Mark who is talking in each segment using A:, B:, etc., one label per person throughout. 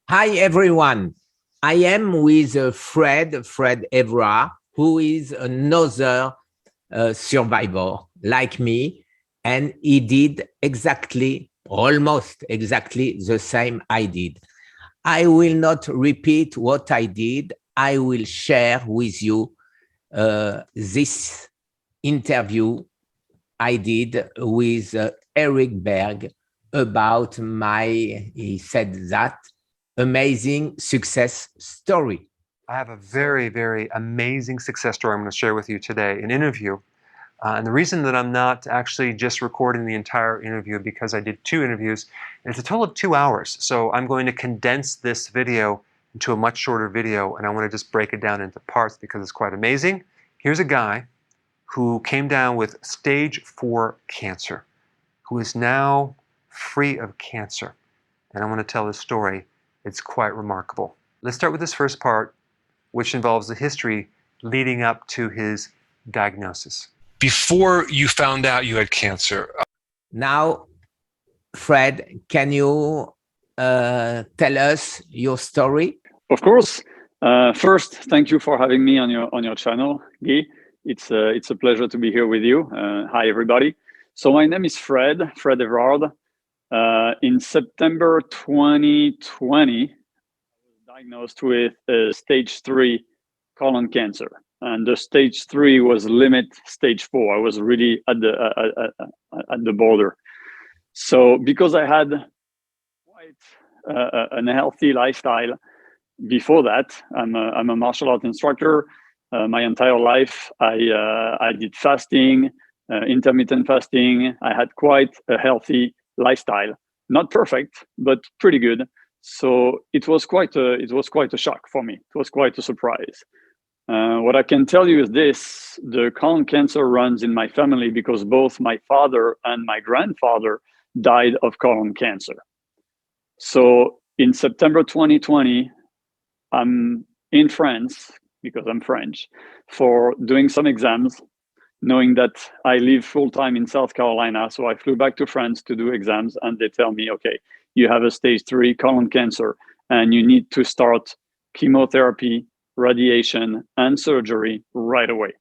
A: Hi, everyone. I am with Fred Evra, who is another survivor like me, and he did almost exactly the same I did. I will not repeat what I did. I will share with you this interview I did with Eric Berg about he said that, amazing success story.
B: I have a very, very amazing success story I'm going to share with you today, an interview. And the reason that I'm not actually just recording the entire interview because I did 2 interviews, and it's a total of 2 hours. So I'm going to condense this video into a much shorter video, and I want to just break it down into parts because it's quite amazing. Here's a guy who came down with stage 4 cancer, who is now free of cancer. And I want to tell this story. It's quite remarkable. Let's start with this first part, which involves the history leading up to his diagnosis. Before you found out you had cancer.
A: Now, Fred, can you tell us your story?
C: Of course. First, thank you for having me on your channel, Guy. It's a pleasure to be here with you. Hi, everybody. So my name is Fred Everard. In September 2020, I was diagnosed with stage 3 colon cancer. And the stage 3 was limit stage 4. I was really at the border. So because I had quite an healthy lifestyle before that, I'm a martial art instructor. My entire life, I did fasting, intermittent fasting. I had quite a healthy lifestyle, not perfect, but pretty good. So it was quite a shock for me. It was quite a surprise. What I can tell you is this: the colon cancer runs in my family because both my father and my grandfather died of colon cancer. So in September 2020, I'm in France, because I'm French, for doing some exams, knowing that I live full-time in South Carolina. So I flew back to France to do exams, and they tell me, okay, you have a stage 3 colon cancer, and you need to start chemotherapy, radiation, and surgery right away.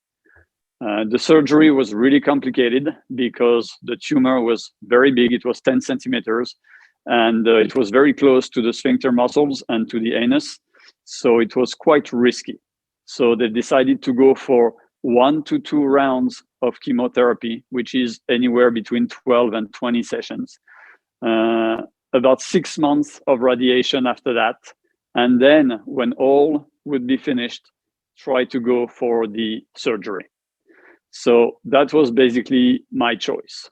C: The surgery was really complicated because the tumor was very big. It was 10 centimeters, and it was very close to the sphincter muscles and to the anus. So it was quite risky. So they decided to go for 1 to 2 rounds of chemotherapy, which is anywhere between 12 and 20 sessions. About 6 months of radiation after that. And then when all would be finished, try to go for the surgery. So that was basically my choice.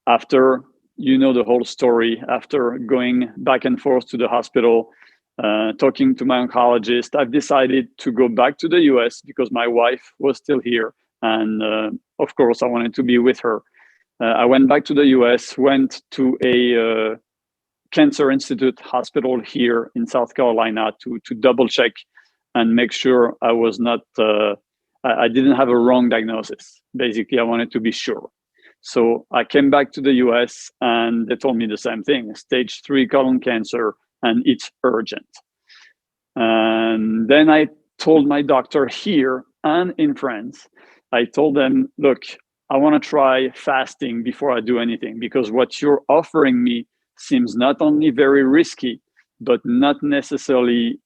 C: After, you know the whole story, after going back and forth to the hospital, talking to my oncologist, I've decided to go back to the US because my wife was still here. And of course, I wanted to be with her. I went back to the US, went to a Cancer Institute hospital here in South Carolina to double check and make sure I was not, I didn't have a wrong diagnosis. Basically, I wanted to be sure. So I came back to the US and they told me the same thing, stage 3 colon cancer, and it's urgent. And then I told my doctor here and in France, I told them, look, I want to try fasting before I do anything, because what you're offering me seems not only very risky, but not necessarily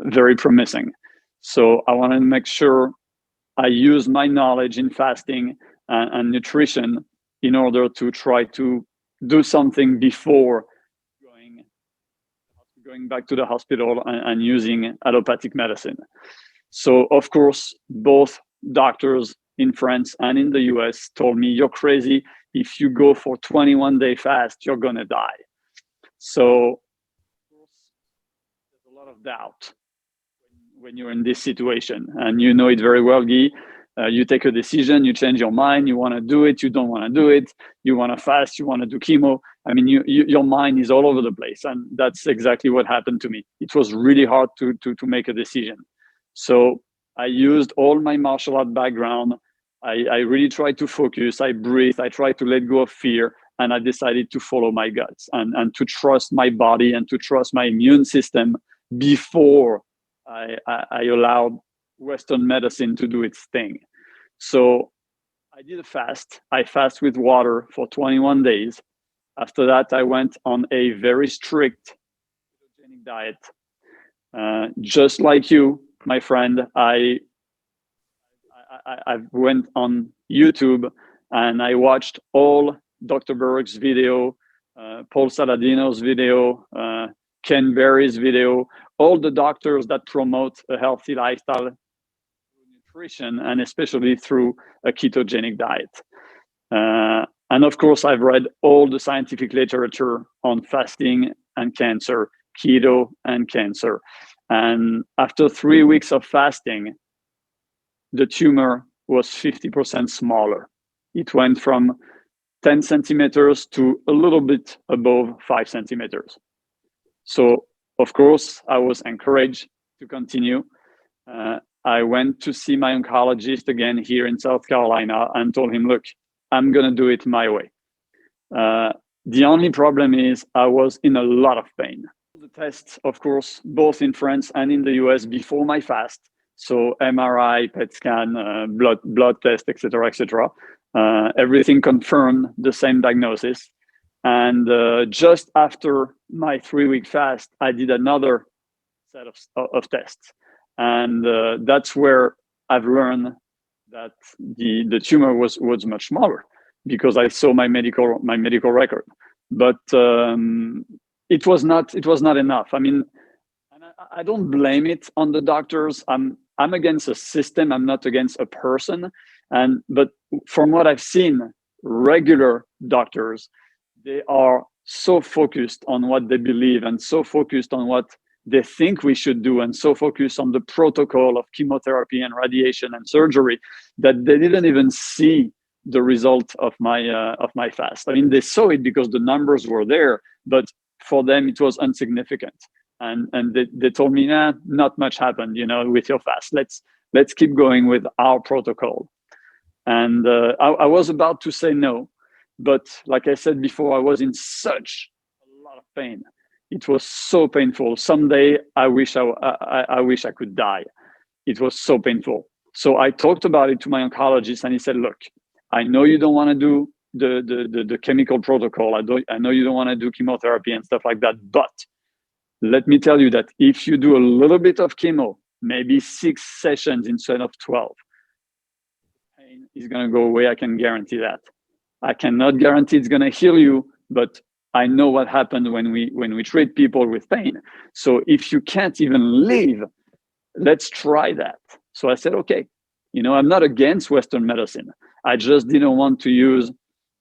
C: very promising. So I want to make sure I use my knowledge in fasting and nutrition in order to try to do something before going back to the hospital and using allopathic medicine. So of course, both doctors in France and in the US told me, you're crazy. If you go for 21-day fast, you're gonna die. So there's a lot of doubt when you're in this situation, and you know it very well, Guy. You take a decision, you change your mind, you want to do it, you don't want to do it, you want to fast, you want to do chemo. I mean, your mind is all over the place, and that's exactly what happened to me. It was really hard to make a decision. So I used all my martial art background. I really tried to focus, I breathe, I tried to let go of fear, and I decided to follow my guts and to trust my body and to trust my immune system before I allowed Western medicine to do its thing. So I did a fast. I fast with water for 21 days. After that, I went on a very strict ketogenic diet. Just like you, my friend, I went on YouTube and I watched all Dr. Berg's video, Paul Saladino's video, Ken Berry's video, all the doctors that promote a healthy lifestyle, nutrition, and especially through a ketogenic diet. And of course, I've read all the scientific literature on fasting and cancer, keto and cancer. And after 3 weeks of fasting, the tumor was 50% smaller. It went from 10 centimeters to a little bit above 5 centimeters. So, of course, I was encouraged to continue. I went to see my oncologist again here in South Carolina and told him, look, I'm going to do it my way. The only problem is I was in a lot of pain. The tests, of course, both in France and in the US before my fast. So MRI, PET scan, blood test, etc., etc. Everything confirmed the same diagnosis. And just after my 3-week fast, I did another set of tests. And that's where I've learned that the tumor was much smaller because I saw my medical record. But it was not enough. I mean, I don't blame it on the doctors. I'm against a system. I'm not against a person. But from what I've seen, regular doctors, they are so focused on what they believe and so focused on what they think we should do and so focused on the protocol of chemotherapy and radiation and surgery that they didn't even see the result of my fast. I mean, they saw it because the numbers were there, but for them it was insignificant. And they told me, nah, not much happened, with your fast. Let's keep going with our protocol. And I was about to say no, but like I said before, I was in such a lot of pain. It was so painful. Someday I wish I could die. It was so painful. So I talked about it to my oncologist, and he said, "Look, I know you don't want to do the chemical protocol. I know you don't want to do chemotherapy and stuff like that. But let me tell you that if you do a little bit of chemo, maybe 6 sessions instead of 12, pain is going to go away. I can guarantee that. I cannot guarantee it's going to heal you, but I know what happened when we treat people with pain. So if you can't even live, let's try that." So I said, okay, I'm not against Western medicine. I just didn't want to use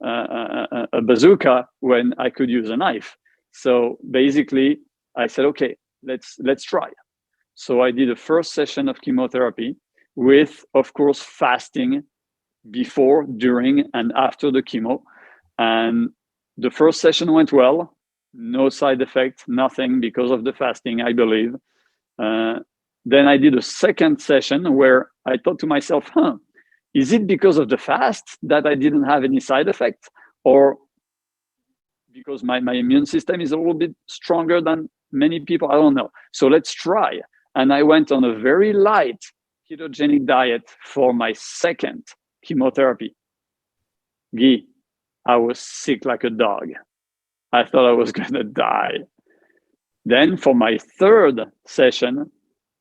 C: a bazooka when I could use a knife. So basically, I said, okay, let's try. So I did a first session of chemotherapy with, of course, fasting before, during, and after the chemo. And the first session went well, no side effect, nothing because of the fasting, I believe. Then I did a second session where I thought to myself, is it because of the fast that I didn't have any side effects, or because my immune system is a little bit stronger than many people? I don't know. So let's try. And I went on a very light ketogenic diet for my second chemotherapy. Guy, I was sick like a dog. I thought I was going to die. Then for my third session,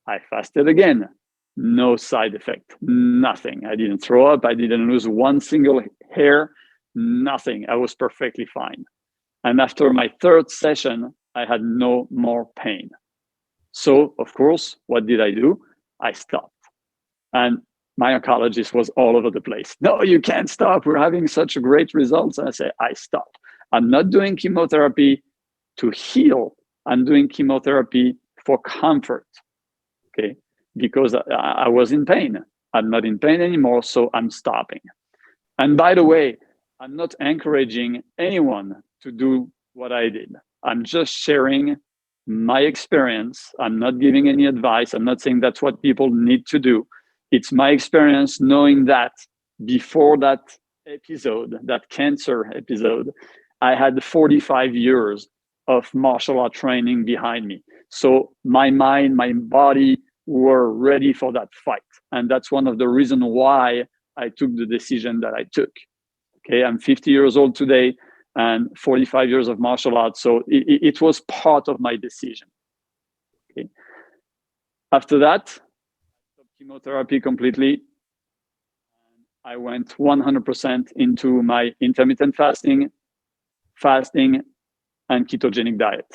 C: I fasted again. No side effect, nothing. I didn't throw up. I didn't lose one single hair, nothing. I was perfectly fine. And after my third session, I had no more pain. So, of course, what did I do? I stopped. And my oncologist was all over the place. No, you can't stop. We're having such great results. And I said, I stopped. I'm not doing chemotherapy to heal. I'm doing chemotherapy for comfort. Okay, because I was in pain. I'm not in pain anymore, so I'm stopping. And by the way, I'm not encouraging anyone to do what I did. I'm just sharing my experience. I'm not giving any advice. I'm not saying that's what people need to do. It's my experience knowing that before that episode, that cancer episode, I had 45 years of martial art training behind me. So my mind, my body were ready for that fight. And that's one of the reasons why I took the decision that I took. Okay, I'm 50 years old today and 45 years of martial arts. So it was part of my decision. Okay. After that, I stopped chemotherapy completely. I went 100% into my intermittent fasting, and ketogenic diet.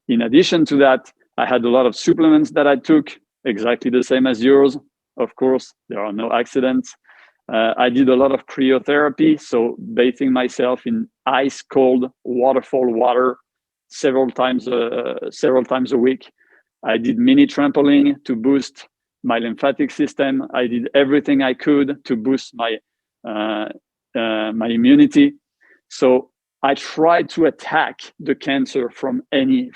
C: In addition to that, I had a lot of supplements that I took, exactly the same as yours. Of course, there are no accidents. I did a lot of cryotherapy, so bathing myself in ice cold waterfall water several times a week. I did mini trampoline to boost my lymphatic system. I did everything I could to boost my my immunity. So I tried to attack the cancer from any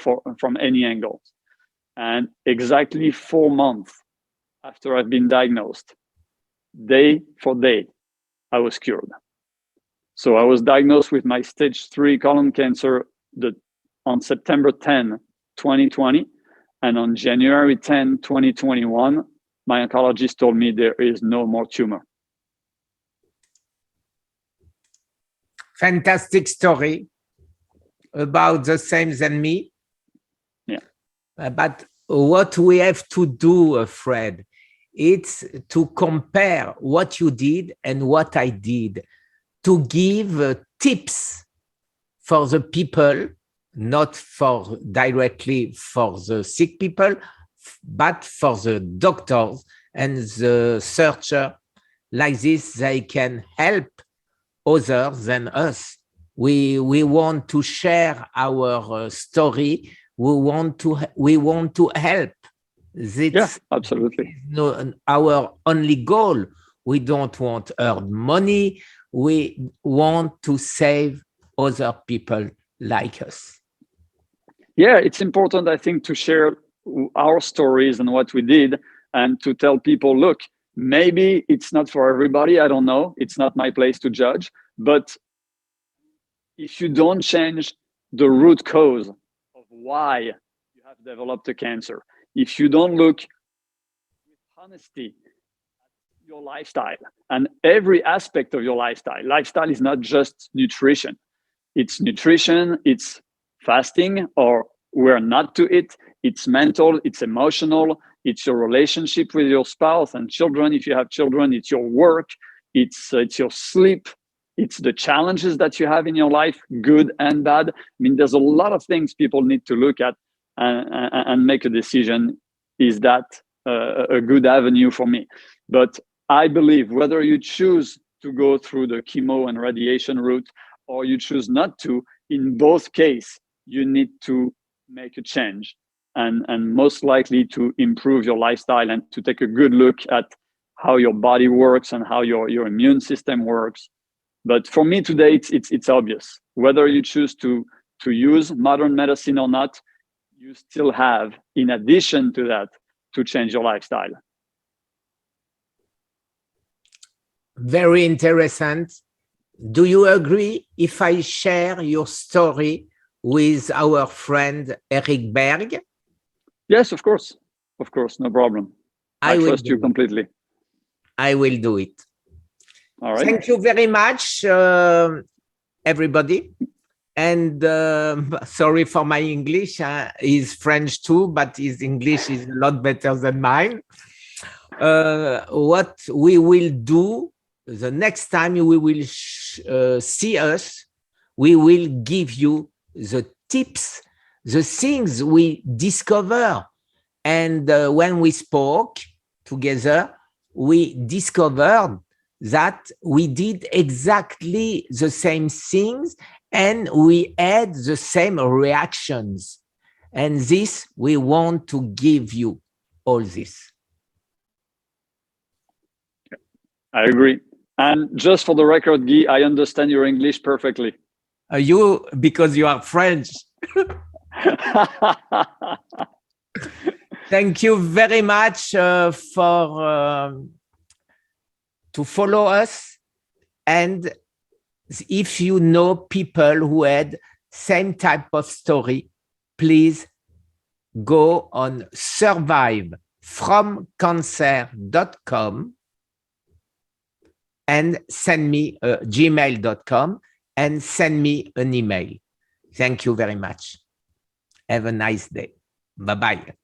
C: angle. And exactly 4 months after I've been diagnosed, day for day, I was cured. So I was diagnosed with my stage 3 colon cancer on September 10, 2020. And on January 10, 2021, my oncologist told me there is no more tumor.
A: Fantastic story, about the same than me.
C: Yeah.
A: But what we have to do, Fred, it's to compare what you did and what I did, to give tips for the people, not for directly for the sick people, but for the doctors and the searcher. Like this, they can help others than us. We want to share our story. We want to help.
C: Yeah, absolutely.
A: Our only goal. We don't want to earn money. We want to save other people like us.
C: Yeah, it's important, I think, to share our stories and what we did, and to tell people, look, maybe it's not for everybody. I don't know. It's not my place to judge. But if you don't change the root cause of why you have developed a cancer, if you don't look with honesty at your lifestyle and every aspect of your lifestyle is not just nutrition. It's nutrition, it's fasting, or we're not to it. It's mental, it's emotional, it's your relationship with your spouse and children. If you have children, it's your work, it's your sleep, it's the challenges that you have in your life, good and bad. I mean, there's a lot of things people need to look at and make a decision. Is that a good avenue for me? But I believe whether you choose to go through the chemo and radiation route or you choose not to, in both cases, you need to make a change and most likely to improve your lifestyle and to take a good look at how your body works and how your immune system works. But for me today, it's obvious. Whether you choose to use modern medicine or not, you still have, in addition to that, to change your lifestyle.
A: Very interesting. Do you agree if I share your story with our friend Eric Berg?
C: Yes, of course. Of course, no problem. I trust you completely.
A: I will do it.
C: All right.
A: Thank you very much, everybody. And sorry for my English. He's French too, but his English is a lot better than mine. What we will do the next time you will see us, we will give you the tips, the things we discover. And when we spoke together, we discovered that we did exactly the same things and we had the same reactions. And this, we want to give you all this.
C: I agree. And just for the record, Guy, I understand your English perfectly.
A: You, because you are French. Thank you very much for to follow us, and if you know people who had same type of story, please go on survivreaucancer.com and send me gmail.com and send me an email. Thank you very much. Have a nice day. Bye-bye.